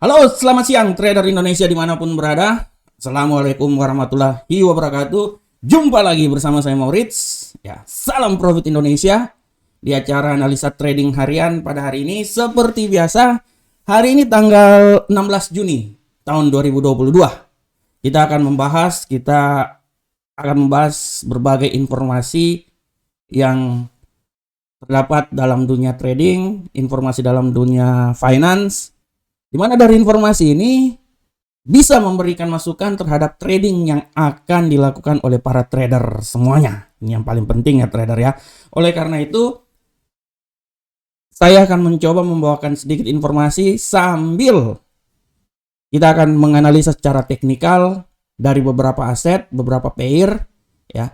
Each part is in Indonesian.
Halo, selamat siang trader Indonesia dimanapun berada. Assalamualaikum warahmatullahi wabarakatuh. Jumpa lagi bersama saya Maurits. Ya, salam profit Indonesia di acara analisa trading harian pada hari ini. Seperti biasa, hari ini tanggal 16 Juni tahun 2022. Kita akan membahas berbagai informasi yang terdapat dalam dunia trading, informasi dalam dunia finance, di mana dari informasi ini bisa memberikan masukan terhadap trading yang akan dilakukan oleh para trader semuanya. Ini yang paling penting ya trader ya. Oleh karena itu, saya akan mencoba membawakan sedikit informasi sambil kita akan menganalisa secara teknikal dari beberapa aset, beberapa pair ya.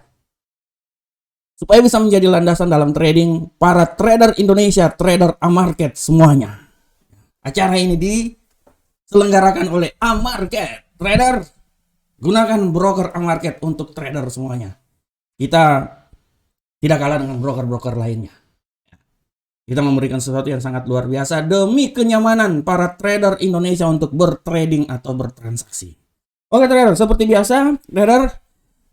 Supaya bisa menjadi landasan dalam trading para trader Indonesia, trader A-Market semuanya. Acara ini diselenggarakan oleh A-Market. Trader, gunakan broker A-Market untuk trader semuanya. Kita tidak kalah dengan broker-broker lainnya. Kita memberikan sesuatu yang sangat luar biasa demi kenyamanan para trader Indonesia untuk bertrading atau bertransaksi. Oke trader, seperti biasa, trader,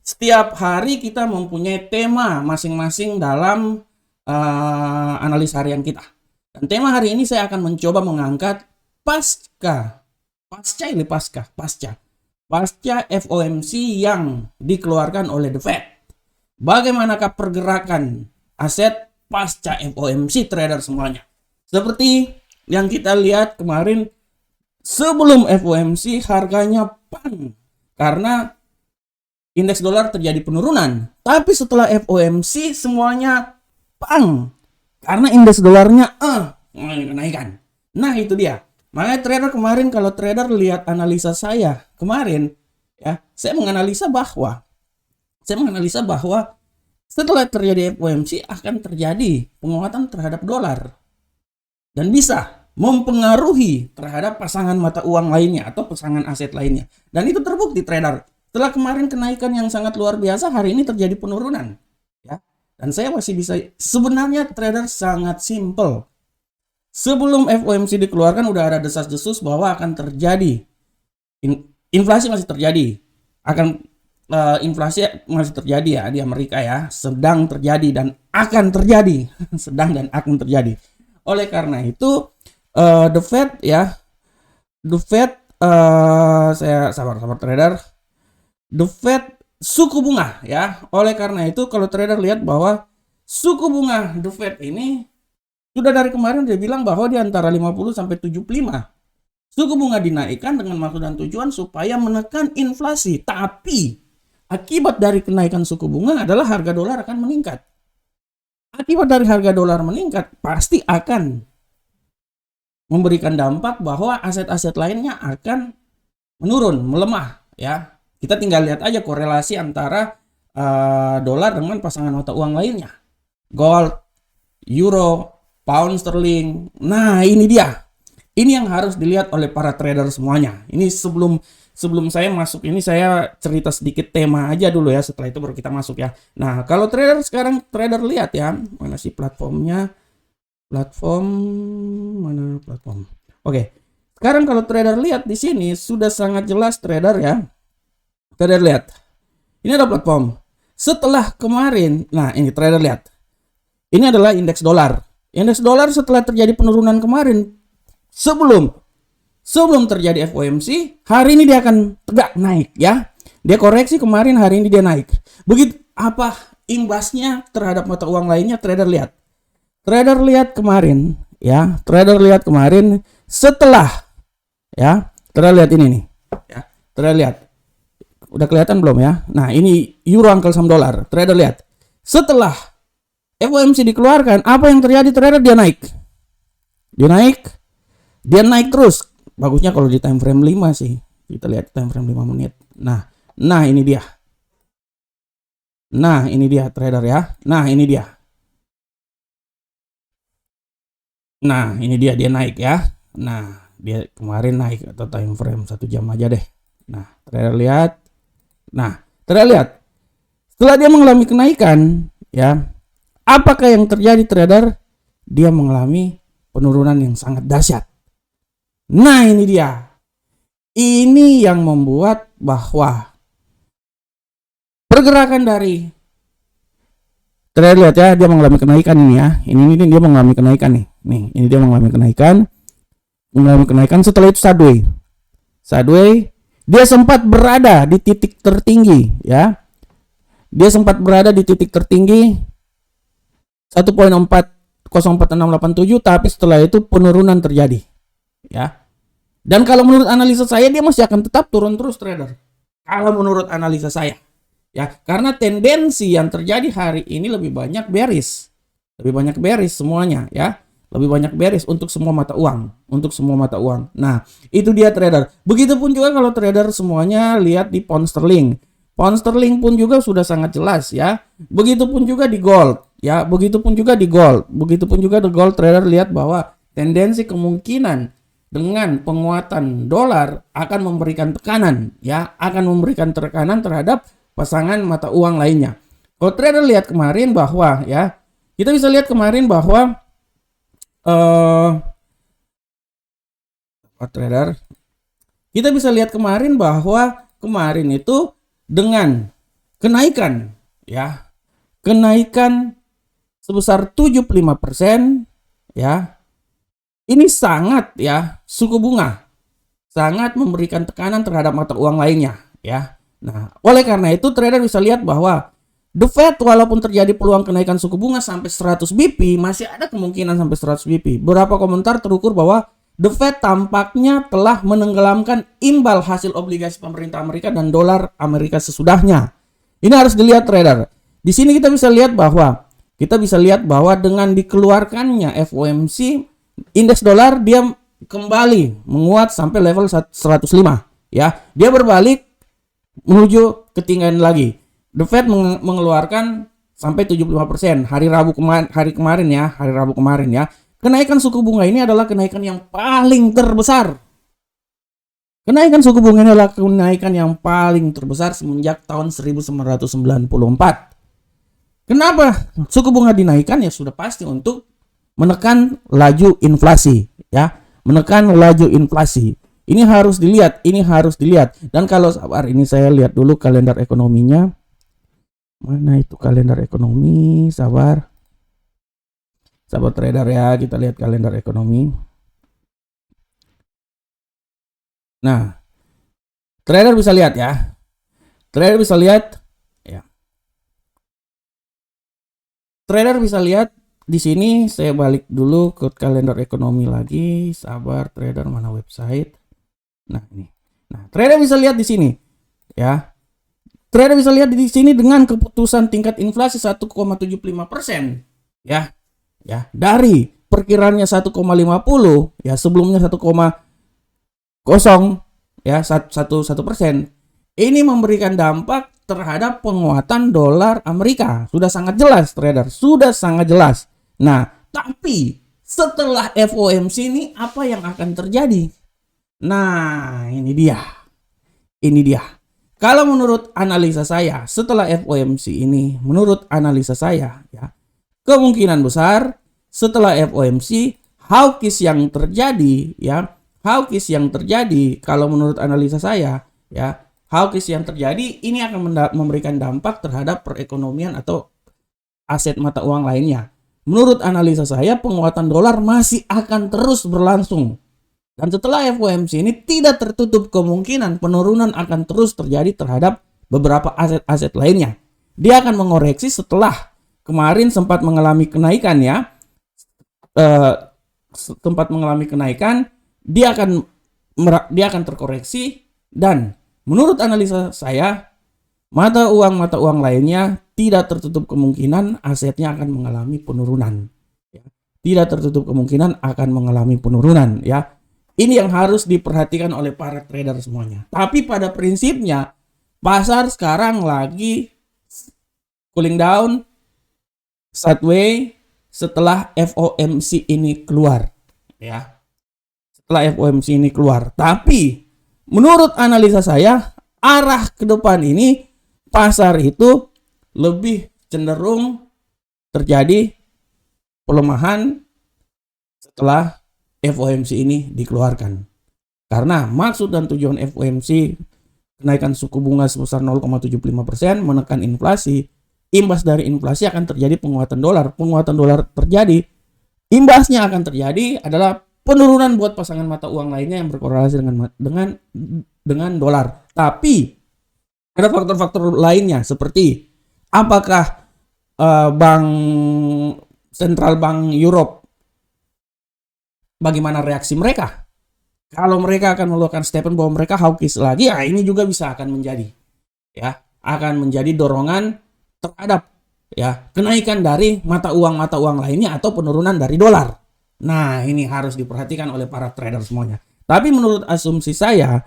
setiap hari kita mempunyai tema masing-masing dalam analisa harian kita. Dan tema hari ini saya akan mencoba mengangkat pasca FOMC yang dikeluarkan oleh The Fed. Bagaimanakah pergerakan aset pasca FOMC trader semuanya? Seperti yang kita lihat kemarin, sebelum FOMC harganya pang karena indeks dolar terjadi penurunan. Tapi setelah FOMC semuanya pang karena indeks dolarnya kenaikan. Nah itu dia. Makanya trader kemarin, kalau trader lihat analisa saya kemarin ya, saya menganalisa bahwa setelah terjadi FOMC akan terjadi penguatan terhadap dolar dan bisa mempengaruhi terhadap pasangan mata uang lainnya atau pasangan aset lainnya. Dan itu terbukti trader. Setelah kemarin kenaikan yang sangat luar biasa, hari ini terjadi penurunan ya. Dan saya masih bisa, sebenarnya trader sangat simple. Sebelum FOMC dikeluarkan udah ada desas-desus bahwa akan terjadi inflasi masih terjadi. Inflasi masih terjadi ya di Amerika ya, sedang terjadi dan akan terjadi. Sedang dan akan terjadi. Oleh karena itu The Fed saya sabar trader. The Fed suku bunga ya. Oleh karena itu kalau trader lihat bahwa suku bunga The Fed ini sudah dari kemarin dia bilang bahwa di antara 50 sampai 75. Suku bunga dinaikkan dengan maksud dan tujuan supaya menekan inflasi. Tapi akibat dari kenaikan suku bunga adalah harga dolar akan meningkat. Akibat dari harga dolar meningkat pasti akan memberikan dampak bahwa aset-aset lainnya akan menurun, melemah ya. Kita tinggal lihat aja korelasi antara dolar dengan pasangan mata uang lainnya. Gold, euro, pound sterling. Nah, ini dia. Ini yang harus dilihat oleh para trader semuanya. Ini sebelum saya masuk ini, saya cerita sedikit tema aja dulu ya. Setelah itu baru kita masuk ya. Nah, kalau trader sekarang, trader lihat ya. Mana sih platformnya? Mana platform? Oke. Sekarang kalau trader lihat di sini sudah sangat jelas trader ya. Trader lihat, ini ada platform. Setelah kemarin, nah ini trader lihat, ini adalah indeks dolar. Indeks dolar setelah terjadi penurunan kemarin, sebelum terjadi FOMC, hari ini dia akan tegak naik ya. Dia koreksi kemarin, hari ini dia naik. Begitu apa imbasnya terhadap mata uang lainnya? Trader lihat. Trader lihat kemarin ya. Trader lihat kemarin setelah ya. Trader lihat ini nih. Ya. Trader lihat. Udah kelihatan belum ya? Nah, ini euro angkel sama dolar. Trader lihat. Setelah FOMC dikeluarkan, apa yang terjadi? Trader dia naik. Dia naik terus. Bagusnya kalau di time frame 5 sih. Kita lihat time frame 5 menit. Nah ini dia. Nah, ini dia trader ya. Nah, ini dia. Nah, ini dia naik ya. Nah, dia kemarin naik atau time frame 1 jam aja deh. Nah, trader lihat. Nah, trader lihat. Setelah dia mengalami kenaikan, ya, apakah yang terjadi trader? Dia mengalami penurunan yang sangat dahsyat. Nah, ini dia. Ini yang membuat bahwa pergerakan dari trader, lihat ya, dia mengalami kenaikan ini ya. Ini dia mengalami kenaikan nih. Nih, ini dia mengalami kenaikan. Setelah itu sideways, dia sempat berada di titik tertinggi ya. Dia sempat berada di titik tertinggi 1.4046687, tapi setelah itu penurunan terjadi ya. Dan kalau menurut analisa saya dia masih akan tetap turun terus, trader. Kalau menurut analisa saya ya, karena tendensi yang terjadi hari ini lebih banyak bearish. Semuanya ya. Lebih banyak bearish untuk semua mata uang, Nah, itu dia, trader. Begitupun juga kalau trader semuanya lihat di pound sterling. Pound sterling pun juga sudah sangat jelas ya. Begitupun juga di gold ya. Begitupun juga di gold, trader lihat bahwa tendensi kemungkinan dengan penguatan dolar akan memberikan tekanan ya, terhadap pasangan mata uang lainnya. Kalau trader lihat kemarin bahwa ya, kita bisa lihat kemarin bahwa trader, kita bisa lihat kemarin bahwa kemarin itu dengan kenaikan ya, kenaikan sebesar 75% ya, ini sangat ya, suku bunga sangat memberikan tekanan terhadap mata uang lainnya ya. Nah, oleh karena itu trader bisa lihat bahwa The Fed walaupun terjadi peluang kenaikan suku bunga sampai 100 BP, masih ada kemungkinan sampai 100 BP. Beberapa komentar terukur bahwa The Fed tampaknya telah menenggelamkan imbal hasil obligasi pemerintah Amerika dan dolar Amerika sesudahnya. Ini harus dilihat, trader. Di sini kita bisa lihat bahwa dengan dikeluarkannya FOMC, indeks dolar dia kembali menguat sampai level 105 ya. Dia berbalik menuju ketinggian lagi. The Fed mengeluarkan sampai 75% hari Rabu kemarin ya. Kenaikan suku bunga ini adalah kenaikan yang paling terbesar. Semenjak tahun 1994. Kenapa suku bunga dinaikkan? Ya sudah pasti untuk menekan laju inflasi ya. Ini harus dilihat. Dan kalau sabar, ini saya lihat dulu kalender ekonominya. Mana itu kalender ekonomi? Sabar trader ya, kita lihat kalender ekonomi. Nah, trader bisa lihat ya. Trader bisa lihat di sini. Saya balik dulu ke kalender ekonomi lagi. Sabar trader, mana website? Nah, ini. Nah, trader bisa lihat di sini ya. Trader bisa lihat di sini dengan keputusan tingkat inflasi 1,75% ya. Ya, dari perkiraannya 1,50 ya, sebelumnya 1,0 ya, 1%. Ini memberikan dampak terhadap penguatan dolar Amerika. Sudah sangat jelas, trader. Nah, tapi setelah FOMC ini apa yang akan terjadi? Nah, ini dia. Kalau menurut analisa saya, setelah FOMC ini, ya, kemungkinan besar setelah FOMC, hawkish yang terjadi, kalau menurut analisa saya, ya, hawkish yang terjadi ini akan memberikan dampak terhadap perekonomian atau aset mata uang lainnya. Menurut analisa saya, penguatan dolar masih akan terus berlangsung. Dan setelah FOMC ini tidak tertutup kemungkinan penurunan akan terus terjadi terhadap beberapa aset-aset lainnya. Dia akan mengoreksi setelah kemarin sempat mengalami kenaikan ya. Dia akan terkoreksi, dan menurut analisa saya mata uang lainnya tidak tertutup kemungkinan asetnya akan mengalami penurunan. Ya. Ini yang harus diperhatikan oleh para trader semuanya. Tapi pada prinsipnya pasar sekarang lagi cooling down, sideways setelah FOMC ini keluar. Ya. Tapi menurut analisa saya, arah ke depan ini pasar itu lebih cenderung terjadi pelemahan setelah FOMC ini dikeluarkan. Karena maksud dan tujuan FOMC kenaikan suku bunga sebesar 0,75% menekan inflasi. Imbas dari inflasi akan terjadi penguatan dolar. Penguatan dolar terjadi, imbasnya akan terjadi adalah penurunan buat pasangan mata uang lainnya yang berkorelasi dengan dolar. Tapi ada faktor-faktor lainnya seperti apakah Central Bank Europe, bagaimana reaksi mereka? Kalau mereka akan melakukan statement bahwa mereka hawkish lagi, ya ini juga bisa akan menjadi dorongan terhadap kenaikan dari mata uang lainnya atau penurunan dari dolar. Nah, ini harus diperhatikan oleh para trader semuanya. Tapi menurut asumsi saya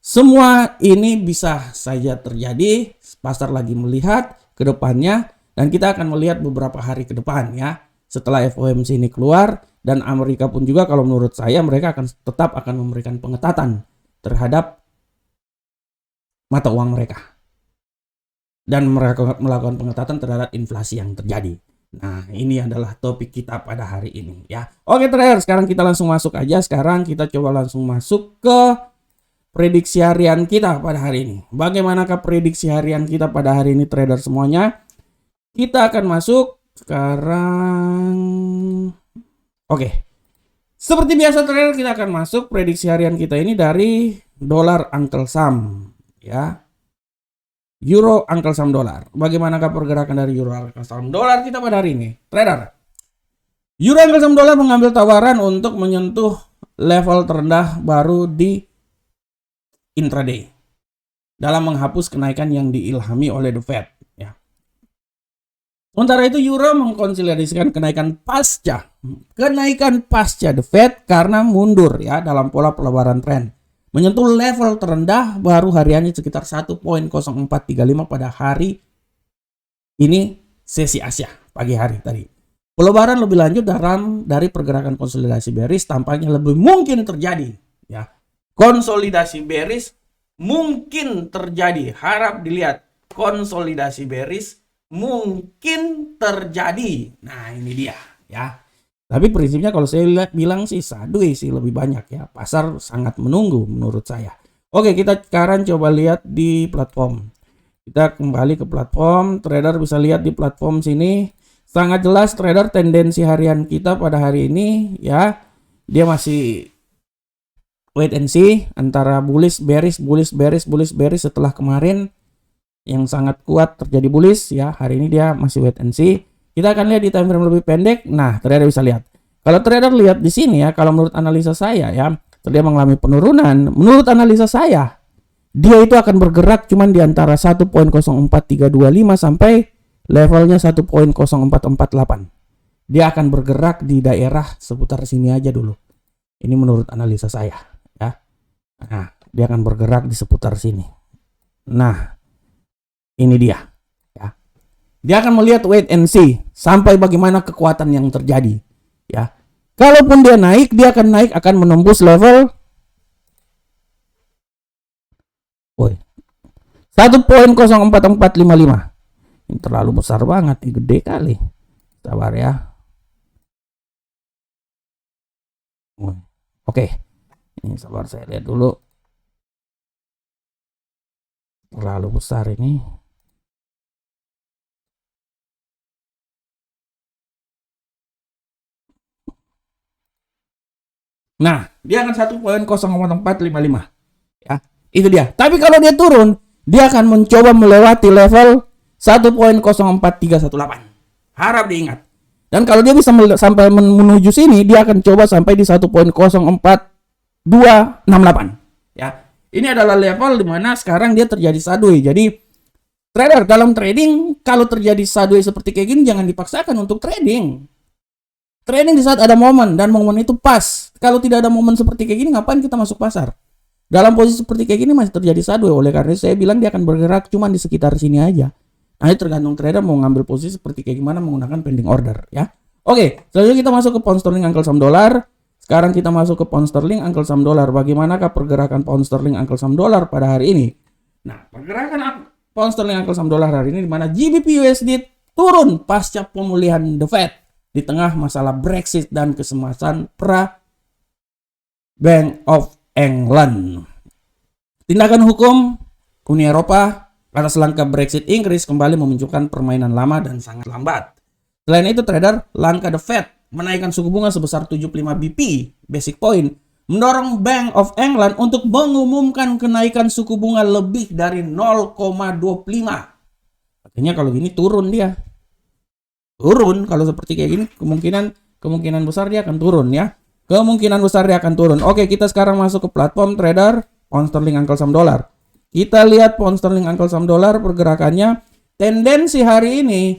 semua ini bisa saja terjadi. Pasar lagi melihat ke depannya dan kita akan melihat beberapa hari ke depan ya. Setelah FOMC ini keluar, dan Amerika pun juga kalau menurut saya mereka tetap akan memberikan pengetatan terhadap mata uang mereka. Dan mereka melakukan pengetatan terhadap inflasi yang terjadi. Nah, ini adalah topik kita pada hari ini ya. Oke trader, sekarang kita langsung masuk aja. Sekarang kita coba langsung masuk ke prediksi harian kita pada hari ini. Bagaimanakah prediksi harian kita pada hari ini trader semuanya? Kita akan masuk sekarang. Oke. Seperti biasa trader, kita akan masuk prediksi harian kita ini dari dolar Uncle Sam ya. Euro Uncle Sam dolar. Bagaimanakah pergerakan dari Euro Uncle Sam dolar kita pada hari ini? Trader, Euro Uncle Sam dolar mengambil tawaran untuk menyentuh level terendah baru di intraday dalam menghapus kenaikan yang diilhami oleh The Fed ya. Sementara itu Euro mengkonsolidasikan kenaikan pasca The Fed karena mundur ya dalam pola pelebaran tren. Menyentuh level terendah baru hariannya sekitar 1.0435 pada hari ini sesi Asia pagi hari tadi. Pelebaran lebih lanjut dari pergerakan konsolidasi bearish tampaknya lebih mungkin terjadi ya. Konsolidasi bearish mungkin terjadi. Harap dilihat, konsolidasi bearish mungkin terjadi. Nah, ini dia ya. Tapi prinsipnya kalau saya bilang sih sideways sih lebih banyak ya. Pasar sangat menunggu menurut saya. Oke, kita sekarang coba lihat di platform. Kita kembali ke platform. Trader bisa lihat di platform sini. Sangat jelas trader tendensi harian kita pada hari ini ya. Dia masih wait and see antara bullish bearish setelah kemarin yang sangat kuat terjadi bullish ya. Hari ini dia masih wait and see. Kita akan lihat di time frame lebih pendek. Nah, trader bisa lihat. Kalau trader lihat di sini ya, kalau menurut analisa saya ya, dia mengalami penurunan. Menurut analisa saya, dia itu akan bergerak cuman di antara 1.04325 sampai levelnya 1.0448. Dia akan bergerak di daerah seputar sini aja dulu. Ini menurut analisa saya ya. Nah, dia akan bergerak di seputar sini. Nah, ini dia. Dia akan melihat wait and see sampai bagaimana kekuatan yang terjadi ya. Kalaupun dia naik, dia akan menembus level 1.04455. Ini terlalu besar banget, ini gede kali. Sabar ya. Oke. Ini sabar saya lihat dulu. Terlalu besar ini. Nah, dia akan 1.04455 ya. Itu dia. Tapi kalau dia turun, dia akan mencoba melewati level 1.04318. Harap diingat. Dan kalau dia bisa sampai menuju sini, dia akan coba sampai di 1.04268 ya. Ini adalah level dimana sekarang dia terjadi sideways. Jadi trader dalam trading, kalau terjadi sideways seperti kayak gini, jangan dipaksakan untuk trading. Trading di saat ada momen, dan momen itu pas. Kalau tidak ada momen seperti kayak gini, ngapain kita masuk pasar? Dalam posisi seperti kayak gini masih terjadi sideways. Oleh karena itu saya bilang dia akan bergerak cuma di sekitar sini aja. Nah, ini tergantung trader mau ngambil posisi seperti kayak gimana menggunakan pending order ya. Oke, selanjutnya kita masuk ke pound sterling Uncle Sam dolar. Sekarang kita masuk ke pound sterling Uncle Sam dolar. Bagaimanakah pergerakan pound sterling Uncle Sam dolar pada hari ini? Nah, pergerakan pound sterling Uncle Sam dolar hari ini di mana GBP USD turun pasca pemulihan The Fed di tengah masalah Brexit dan kecemasan Bank of England. Tindakan hukum Uni Eropa atas langkah Brexit Inggris kembali memunculkan permainan lama dan sangat lambat. Selain itu, trader, langkah The Fed menaikkan suku bunga sebesar 75 BP basic point mendorong Bank of England untuk mengumumkan kenaikan suku bunga lebih dari 0,25. Artinya kalau gini turun dia. Turun kalau seperti kayak gini kemungkinan besar dia akan turun ya. Kemungkinan besar dia akan turun. Oke, kita sekarang masuk ke platform trader pound sterling Uncle Sam dollar. Kita lihat pound sterling Uncle Sam dollar pergerakannya. Tendensi hari ini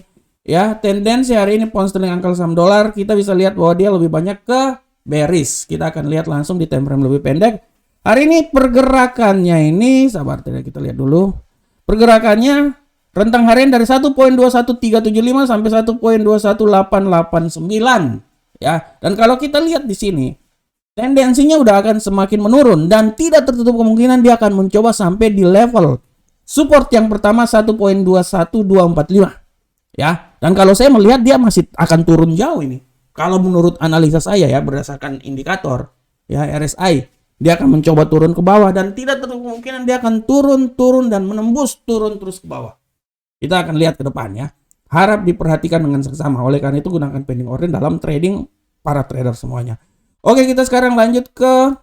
pound sterling Uncle Sam dollar kita bisa lihat bahwa dia lebih banyak ke bearish. Kita akan lihat langsung di time frame lebih pendek. Hari ini pergerakannya ini, sabar tidak kita lihat dulu. Pergerakannya rentang harian dari 1.21375 sampai 1.21889 ya. Dan kalau kita lihat di sini tendensinya udah akan semakin menurun dan tidak tertutup kemungkinan dia akan mencoba sampai di level support yang pertama 1.21245 ya. Dan kalau saya melihat dia masih akan turun jauh ini. Kalau menurut analisa saya ya berdasarkan indikator ya RSI, dia akan mencoba turun ke bawah dan tidak tertutup kemungkinan dia akan turun dan menembus turun terus ke bawah. Kita akan lihat ke depan ya. Harap diperhatikan dengan seksama. Oleh karena itu gunakan pending order dalam trading para trader semuanya. Oke, kita sekarang lanjut ke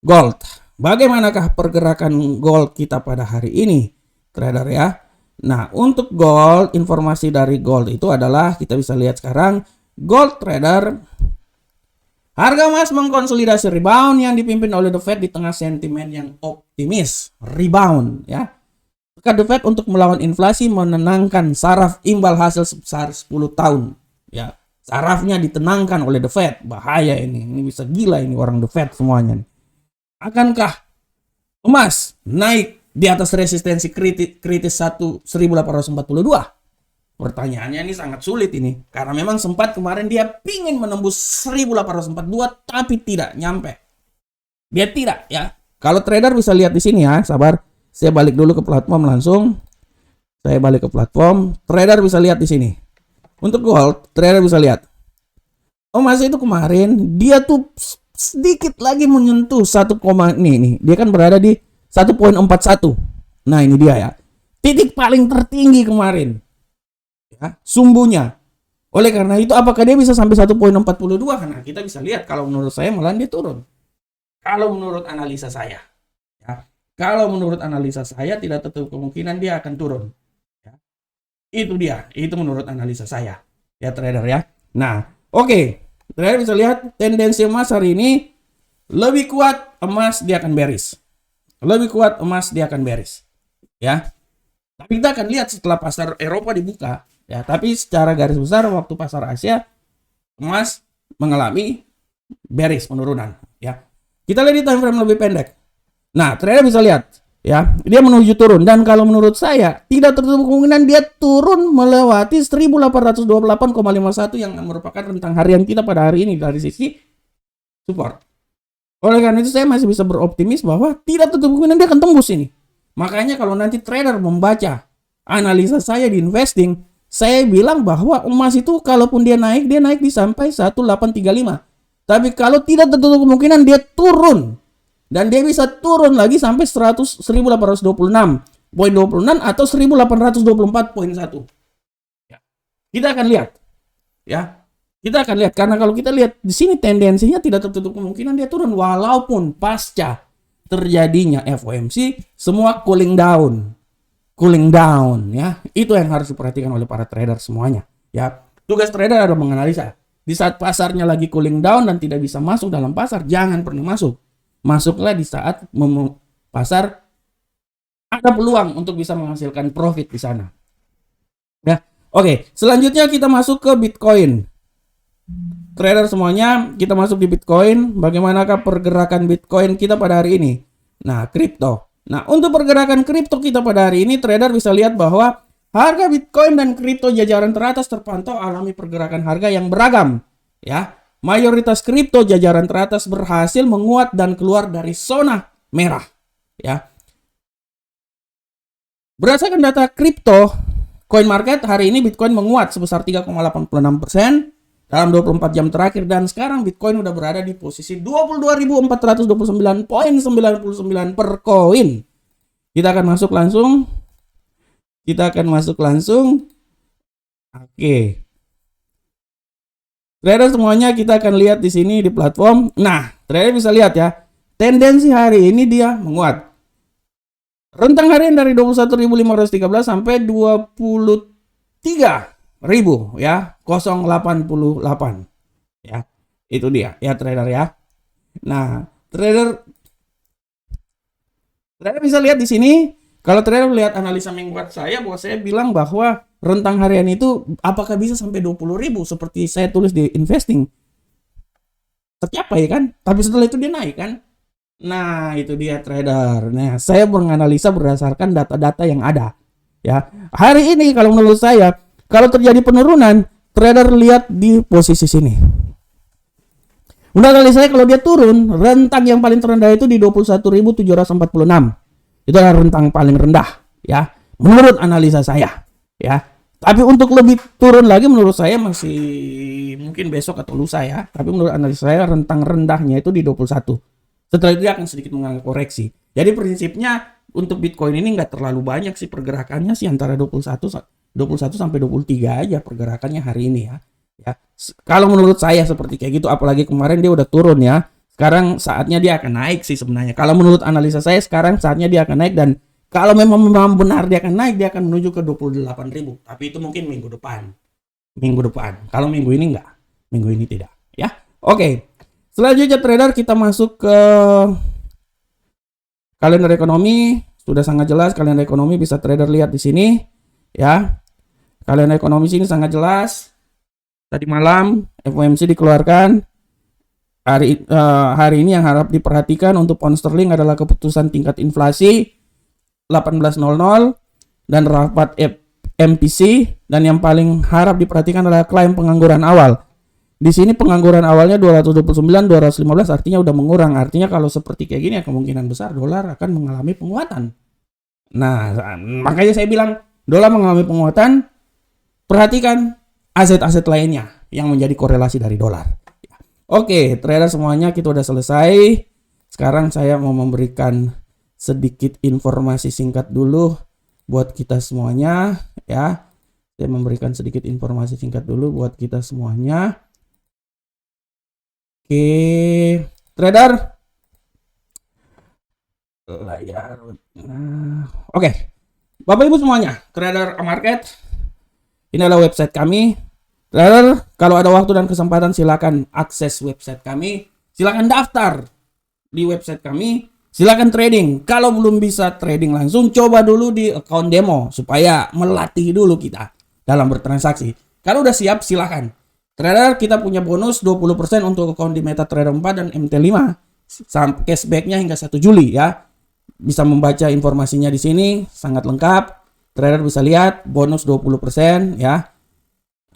gold. Bagaimanakah pergerakan gold kita pada hari ini, trader ya? Nah, untuk gold, informasi dari gold itu adalah kita bisa lihat sekarang gold trader, harga emas mengkonsolidasi rebound yang dipimpin oleh The Fed di tengah sentimen yang optimis. Rebound ya. The Fed untuk melawan inflasi menenangkan saraf imbal hasil sebesar 10 tahun. Ya, sarafnya ditenangkan oleh The Fed. Bahaya ini. Ini bisa gila ini orang The Fed semuanya. Akankah emas naik di atas resistensi kritis 1842? Pertanyaannya ini sangat sulit ini. Karena memang sempat kemarin dia pingin menembus 1842 tapi tidak nyampe. Dia tidak ya. Kalau trader bisa lihat di sini ya, sabar. Saya balik dulu ke platform langsung. Saya balik ke platform. Trader bisa lihat di sini. Untuk gold, trader bisa lihat. Emas itu kemarin dia tuh sedikit lagi menyentuh 1, nih. Dia kan berada di 1.41. Nah, ini dia ya. Titik paling tertinggi kemarin. Ya, sumbunya. Oleh karena itu apakah dia bisa sampai 1.42? Karena kita bisa lihat kalau menurut saya malah dia turun. Kalau menurut analisa saya. Ya. Kalau menurut analisa saya tidak tertutup kemungkinan dia akan turun. Ya. Itu dia, itu menurut analisa saya. Ya trader ya. Nah, oke. Trader bisa lihat tendensi emas hari ini lebih kuat emas dia akan bearish. Lebih kuat emas dia akan bearish. Ya. Tapi kita akan lihat setelah pasar Eropa dibuka. Ya, tapi secara garis besar waktu pasar Asia emas mengalami bearish penurunan. Ya. Kita lihat di time frame lebih pendek. Nah, trader bisa lihat ya, dia menuju turun dan kalau menurut saya tidak tertutup kemungkinan dia turun melewati 1828,51 yang merupakan rentang harian kita pada hari ini dari sisi support. Oleh karena itu saya masih bisa beroptimis bahwa tidak tertutup kemungkinan dia akan tembus ini. Makanya kalau nanti trader membaca analisa saya di investing, saya bilang bahwa emas itu kalaupun dia naik di sampai 1835. Tapi kalau tidak tertutup kemungkinan dia turun. Dan dia bisa turun lagi sampai 1826.26 atau 1824.1. Ya. Kita akan lihat. Ya. Kita akan lihat karena kalau kita lihat di sini tendensinya tidak tertutup kemungkinan dia turun walaupun pasca terjadinya FOMC semua cooling down. Cooling down ya. Itu yang harus diperhatikan oleh para trader semuanya. Ya. Tugas trader adalah menganalisa. Di saat pasarnya lagi cooling down dan tidak bisa masuk dalam pasar, jangan pernah masuk. Masuklah di saat pasar ada peluang untuk bisa menghasilkan profit di sana. Ya, oke. Selanjutnya kita masuk ke Bitcoin. Trader semuanya, kita masuk di Bitcoin. Bagaimanakah pergerakan Bitcoin kita pada hari ini? Nah, kripto. Nah, untuk pergerakan kripto kita pada hari ini, trader bisa lihat bahwa harga Bitcoin dan kripto jajaran teratas terpantau alami pergerakan harga yang beragam. Ya. Mayoritas kripto jajaran teratas berhasil menguat dan keluar dari zona merah. Ya. Berdasarkan data kripto, coin market hari ini Bitcoin menguat sebesar 3,86%, dalam 24 jam terakhir, dan sekarang Bitcoin udah berada di posisi 22.429,99 per koin. Kita akan masuk langsung. Oke. Trader semuanya kita akan lihat di sini di platform. Nah, trader bisa lihat ya, tendensi hari ini dia menguat. Rentang harian dari 21.513 sampai 23.000 ya, 088 ya. Itu dia ya trader ya. Nah, trader bisa lihat di sini. Kalau trader lihat analisa mingguan saya, bahwa saya bilang bahwa rentang harian itu apakah bisa sampai 20.000 seperti saya tulis di investing. Tercapai kan? Tapi setelah itu dia naik kan? Nah, itu dia trader. Nah, saya menganalisa berdasarkan data-data yang ada. Ya, hari ini kalau menurut saya, kalau terjadi penurunan, trader lihat di posisi sini. Menurut analisa saya, kalau dia turun, rentang yang paling terendah itu di 21.746. Itu adalah rentang paling rendah, ya. Menurut analisa saya, ya. Tapi untuk lebih turun lagi, menurut saya masih mungkin besok atau lusa ya. Tapi menurut analisa saya, rentang rendahnya itu di 21. Setelah itu dia akan sedikit mengalami koreksi. Jadi prinsipnya untuk Bitcoin ini nggak terlalu banyak sih pergerakannya sih, antara 21 sampai 23 aja pergerakannya hari ini ya. Ya, kalau menurut saya seperti kayak gitu, apalagi kemarin dia udah turun ya. Sekarang saatnya dia akan naik sih sebenarnya. Kalau menurut analisa saya sekarang saatnya dia akan naik, dan kalau memang benar dia akan naik, dia akan menuju ke 28.000. Tapi itu mungkin minggu depan. Kalau minggu ini enggak. Minggu ini tidak, ya. Oke. Selanjutnya trader, kita masuk ke kalender ekonomi. Sudah sangat jelas kalender ekonomi, bisa trader lihat di sini, ya. Kalender ekonomi sini sangat jelas. Tadi malam FOMC dikeluarkan. Hari ini yang harap diperhatikan untuk pound sterling adalah keputusan tingkat inflasi 18.00 dan rapat MPC, dan yang paling harap diperhatikan adalah klaim pengangguran awal. Di sini pengangguran awalnya 229, 215, artinya udah mengurang. Artinya kalau seperti kayak gini ya kemungkinan besar dolar akan mengalami penguatan. Nah, makanya saya bilang dolar mengalami penguatan, perhatikan aset-aset lainnya yang menjadi korelasi dari dolar. Oke, trader semuanya kita udah selesai. Sekarang saya mau memberikan sedikit informasi singkat dulu buat kita semuanya ya. Saya memberikan sedikit informasi singkat dulu buat kita semuanya. Oke, trader. Layar. Oke. Bapak Ibu semuanya, trader market. Ini adalah website kami. Trader, kalau ada waktu dan kesempatan silakan akses website kami, silakan daftar di website kami, silakan trading. Kalau belum bisa trading langsung, coba dulu di account demo supaya melatih dulu kita dalam bertransaksi. Kalau udah siap, silakan. Trader, kita punya bonus 20% untuk account di MetaTrader 4 dan MT5. Cashbacknya hingga 1 Juli ya. Bisa membaca informasinya di sini, sangat lengkap. Trader bisa lihat bonus 20% ya.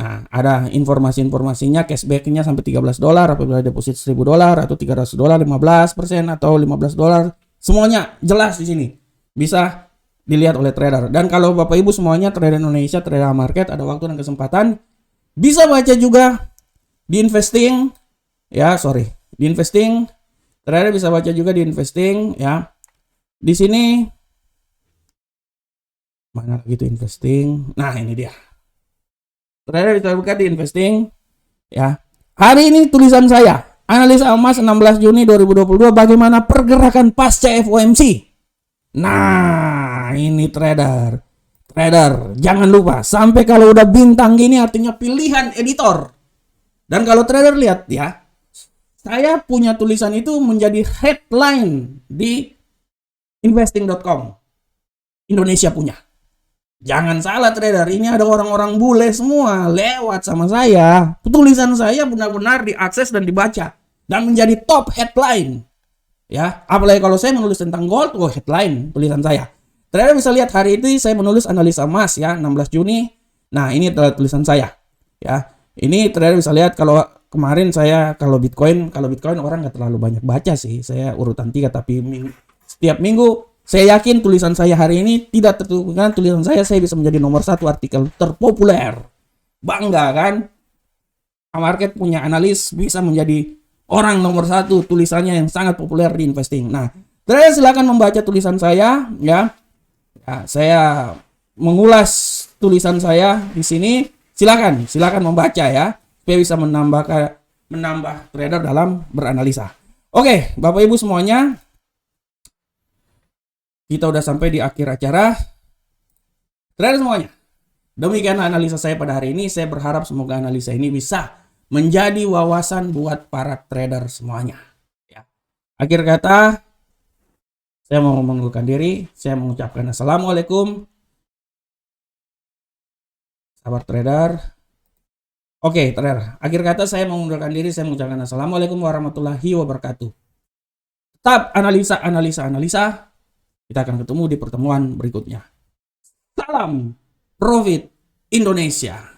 Nah, ada informasi-informasinya, cashbacknya sampai $13 apabila deposit $1.000 atau $300 15% atau $15. Semuanya jelas di sini. Bisa dilihat oleh trader. Dan kalau Bapak Ibu semuanya trader Indonesia, trader market, ada waktu dan kesempatan, bisa baca juga di investing ya, di investing. Trader bisa baca juga di investing ya. Di sini mana gitu investing. Nah, ini dia. Trader bisa buka di investing ya. Hari ini tulisan saya, analisa emas 16 Juni 2022, bagaimana pergerakan pasca FOMC. Nah, ini trader. Trader, jangan lupa sampai kalau udah bintang gini artinya pilihan editor. Dan kalau trader lihat ya, saya punya tulisan itu menjadi headline di investing.com. Indonesia punya. Jangan salah trader, ini ada orang-orang bule semua lewat sama saya. Tulisan saya benar-benar diakses dan dibaca dan menjadi top headline. Ya, apalagi kalau saya menulis tentang gold, headline tulisan saya. Trader bisa lihat hari ini saya menulis analisa emas ya, 16 Juni. Nah, ini adalah tulisan saya. Ya, ini trader bisa lihat kalau kemarin saya kalau Bitcoin orang nggak terlalu banyak baca sih. Saya urutan 3, tapi setiap minggu saya yakin tulisan saya hari ini tidak tertutup tulisan saya bisa menjadi nomor 1 artikel terpopuler. Bangga kan? market punya analis bisa menjadi orang nomor satu, tulisannya yang sangat populer di investing. Nah, trader silakan membaca tulisan saya ya. Saya mengulas tulisan saya di sini. Silakan membaca ya, supaya bisa menambah trader dalam beranalisa. Oke, Bapak Ibu semuanya, kita udah sampai di akhir acara. Trader semuanya, demikian analisa saya pada hari ini. Saya berharap semoga analisa ini bisa menjadi wawasan buat para trader semuanya. Ya. Akhir kata, saya mau mengundurkan diri. Saya mengucapkan assalamualaikum, sahabat trader. Oke, trader. Akhir kata saya mengundurkan diri. Saya mengucapkan assalamualaikum warahmatullahi wabarakatuh. Tetap analisa. Kita akan ketemu di pertemuan berikutnya. Salam Profit Indonesia.